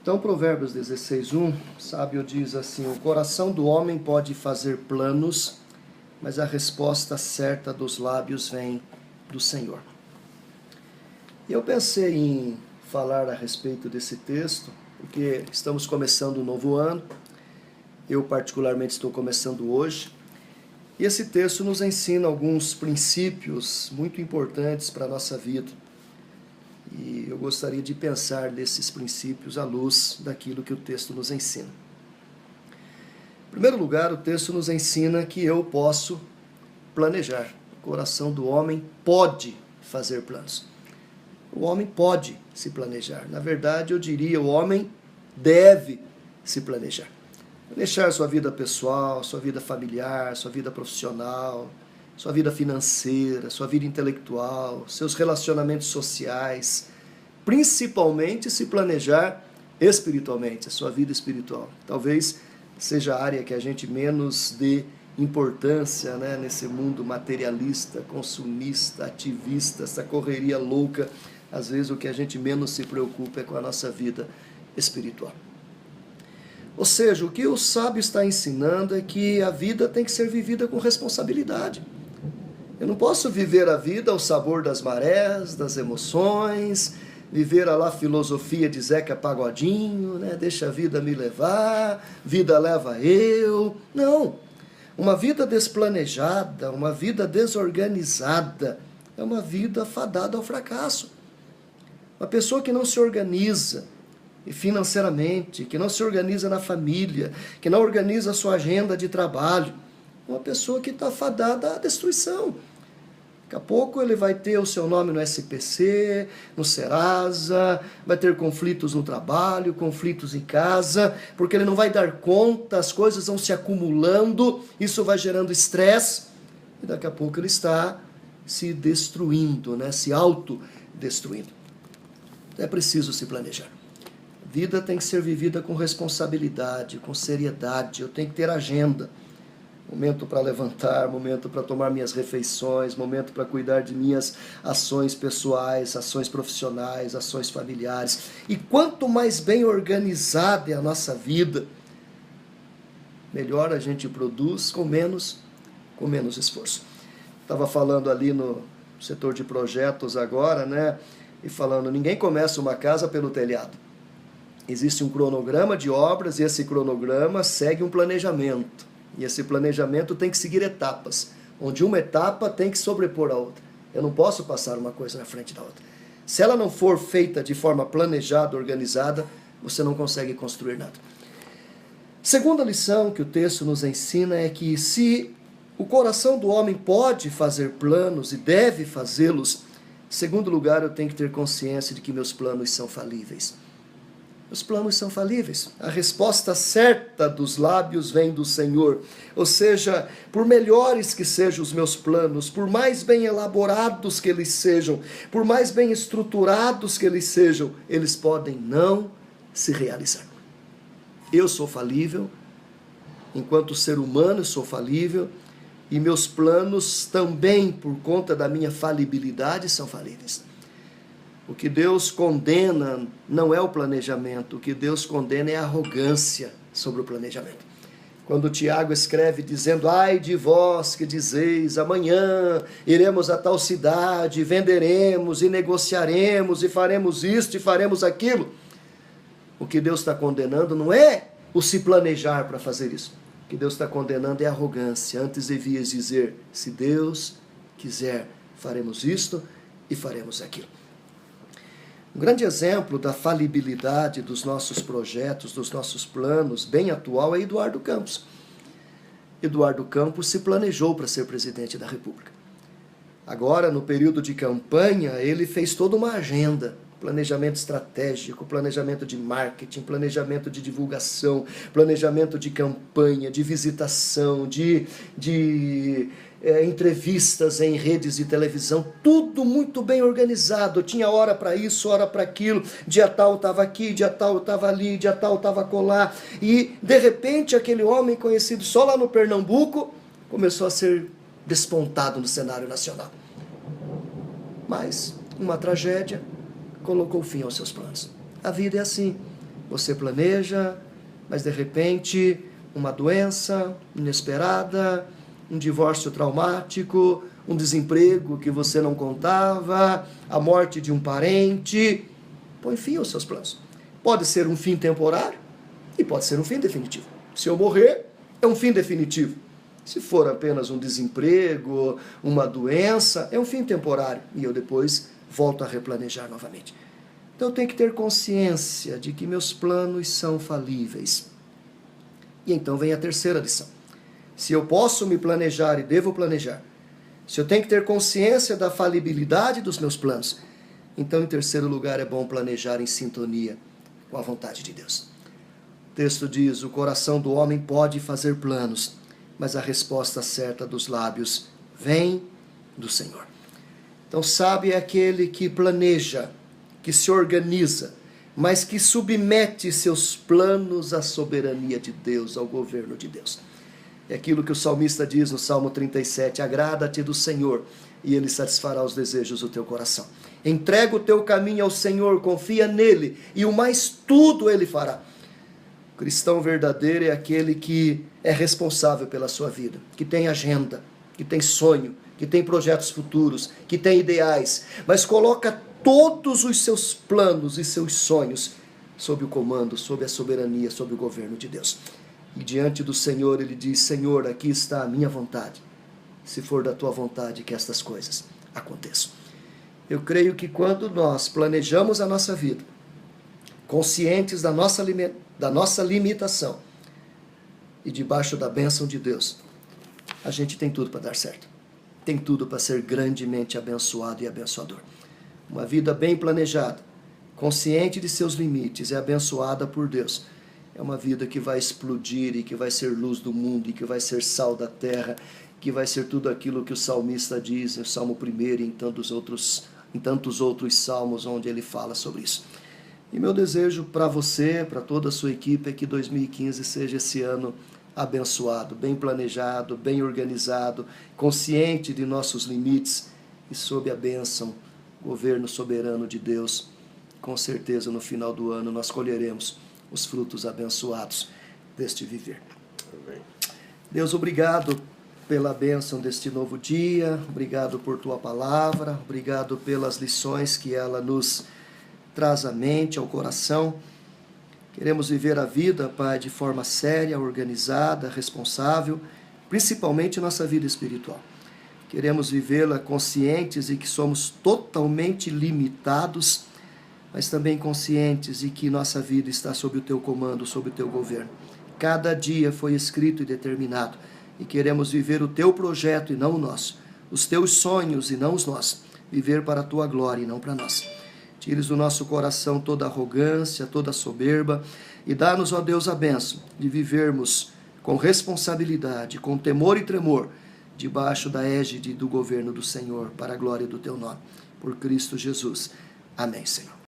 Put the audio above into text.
Então, Provérbios 16:1, sábio diz assim: o coração do homem pode fazer planos, mas a resposta certa dos lábios vem do Senhor. E eu pensei em falar a respeito desse texto, porque estamos começando um novo ano, eu particularmente estou começando hoje, e esse texto nos ensina alguns princípios muito importantes para a nossa vida. E eu gostaria de pensar nesses princípios à luz daquilo que o texto nos ensina. Em primeiro lugar, o texto nos ensina que eu posso planejar. O coração do homem pode fazer planos. O homem pode se planejar. Na verdade, eu diria, o homem deve se planejar. Planejar sua vida pessoal, sua vida familiar, sua vida profissional, sua vida financeira, sua vida intelectual, seus relacionamentos sociais, principalmente se planejar espiritualmente, a sua vida espiritual. Talvez seja a área que a gente menos dê importância, né, nesse mundo materialista, consumista, ativista, essa correria louca. Às vezes o que a gente menos se preocupa é com a nossa vida espiritual. Ou seja, o que o sábio está ensinando é que a vida tem que ser vivida com responsabilidade. Eu não posso viver a vida ao sabor das marés, das emoções, viver a lá filosofia de Zeca Pagodinho, né? Deixa a vida me levar, vida leva eu. Não. Uma vida desplanejada, uma vida desorganizada, é uma vida fadada ao fracasso. Uma pessoa que não se organiza financeiramente, que não se organiza na família, que não organiza a sua agenda de trabalho, uma pessoa que está fadada à destruição. Daqui a pouco ele vai ter o seu nome no SPC, no Serasa, vai ter conflitos no trabalho, conflitos em casa, porque ele não vai dar conta, as coisas vão se acumulando, isso vai gerando estresse, e daqui a pouco ele está se destruindo, né? Se autodestruindo. É preciso se planejar. A vida tem que ser vivida com responsabilidade, com seriedade, eu tenho que ter agenda. Momento para levantar, momento para tomar minhas refeições, momento para cuidar de minhas ações pessoais, ações profissionais, ações familiares. E quanto mais bem organizada é a nossa vida, melhor a gente produz com menos esforço. Estava falando ali no setor de projetos agora, né? E falando, ninguém começa uma casa pelo telhado. Existe um cronograma de obras e esse cronograma segue um planejamento. E esse planejamento tem que seguir etapas, onde uma etapa tem que sobrepor a outra. Eu não posso passar uma coisa na frente da outra. Se ela não for feita de forma planejada, organizada, você não consegue construir nada. Segunda lição que o texto nos ensina é que se o coração do homem pode fazer planos e deve fazê-los, em segundo lugar, eu tenho que ter consciência de que meus planos são falíveis. Os planos são falíveis. A resposta certa dos lábios vem do Senhor. Ou seja, por melhores que sejam os meus planos, por mais bem elaborados que eles sejam, por mais bem estruturados que eles sejam, eles podem não se realizar. Eu sou falível, enquanto ser humano eu sou falível, e meus planos também, por conta da minha falibilidade, são falíveis. O que Deus condena não é o planejamento, o que Deus condena é a arrogância sobre o planejamento. Quando Tiago escreve dizendo, ai de vós que dizeis, amanhã iremos a tal cidade, venderemos e negociaremos e faremos isto e faremos aquilo. O que Deus está condenando não é o se planejar para fazer isso. O que Deus está condenando é a arrogância. Antes devias dizer, se Deus quiser, faremos isto e faremos aquilo. Um grande exemplo da falibilidade dos nossos projetos, dos nossos planos, bem atual, é Eduardo Campos. Eduardo Campos se planejou para ser presidente da República. Agora, no período de campanha, ele fez toda uma agenda, planejamento estratégico, planejamento de marketing, planejamento de divulgação, planejamento de campanha, de visitação, de entrevistas em redes de televisão, tudo muito bem organizado. Tinha hora para isso, hora para aquilo, dia tal estava aqui, dia tal estava ali, dia tal estava acolá. E, de repente, aquele homem conhecido só lá no Pernambuco começou a ser despontado no cenário nacional. Mas uma tragédia colocou fim aos seus planos. A vida é assim. Você planeja, mas de repente uma doença inesperada, um divórcio traumático, um desemprego que você não contava, a morte de um parente, põe fim aos seus planos. Pode ser um fim temporário e pode ser um fim definitivo. Se eu morrer, é um fim definitivo. Se for apenas um desemprego, uma doença, é um fim temporário e eu depois volto a replanejar novamente. Então eu tenho que ter consciência de que meus planos são falíveis. E então vem a terceira lição. Se eu posso me planejar e devo planejar, se eu tenho que ter consciência da falibilidade dos meus planos, então, em terceiro lugar, é bom planejar em sintonia com a vontade de Deus. O texto diz: o coração do homem pode fazer planos, mas a resposta certa dos lábios vem do Senhor. Então, sábio é aquele que planeja, que se organiza, mas que submete seus planos à soberania de Deus, ao governo de Deus. É aquilo que o salmista diz no Salmo 37, agrada-te do Senhor e Ele satisfará os desejos do teu coração. Entrega o teu caminho ao Senhor, confia nele e o mais tudo Ele fará. O cristão verdadeiro é aquele que é responsável pela sua vida, que tem agenda, que tem sonho, que tem projetos futuros, que tem ideais, mas coloca todos os seus planos e seus sonhos sob o comando, sob a soberania, sob o governo de Deus. E diante do Senhor ele diz: Senhor, aqui está a minha vontade, se for da tua vontade que estas coisas aconteçam. Eu creio que quando nós planejamos a nossa vida, conscientes da nossa limitação e debaixo da bênção de Deus, a gente tem tudo para dar certo. Tem tudo para ser grandemente abençoado e abençoador. Uma vida bem planejada, consciente de seus limites e abençoada por Deus, é uma vida que vai explodir e que vai ser luz do mundo e que vai ser sal da terra, que vai ser tudo aquilo que o salmista diz no Salmo 1 e em tantos outros salmos onde ele fala sobre isso. E meu desejo para você, para toda a sua equipe, é que 2015 seja esse ano abençoado, bem planejado, bem organizado, consciente de nossos limites e sob a bênção, governo soberano de Deus. Com certeza no final do ano nós colheremos os frutos abençoados deste viver. Amém. Deus, obrigado pela bênção deste novo dia, obrigado por tua palavra, obrigado pelas lições que ela nos traz à mente, ao coração. Queremos viver a vida, Pai, de forma séria, organizada, responsável, principalmente nossa vida espiritual. Queremos vivê-la conscientes de que somos totalmente limitados, mas também conscientes de que nossa vida está sob o teu comando, sob o teu governo. Cada dia foi escrito e determinado, e queremos viver o teu projeto e não o nosso, os teus sonhos e não os nossos, viver para a tua glória e não para nós. Tires do nosso coração toda arrogância, toda soberba, e dá-nos, ó Deus, a bênção de vivermos com responsabilidade, com temor e tremor, debaixo da égide do governo do Senhor, para a glória do teu nome. Por Cristo Jesus. Amém, Senhor.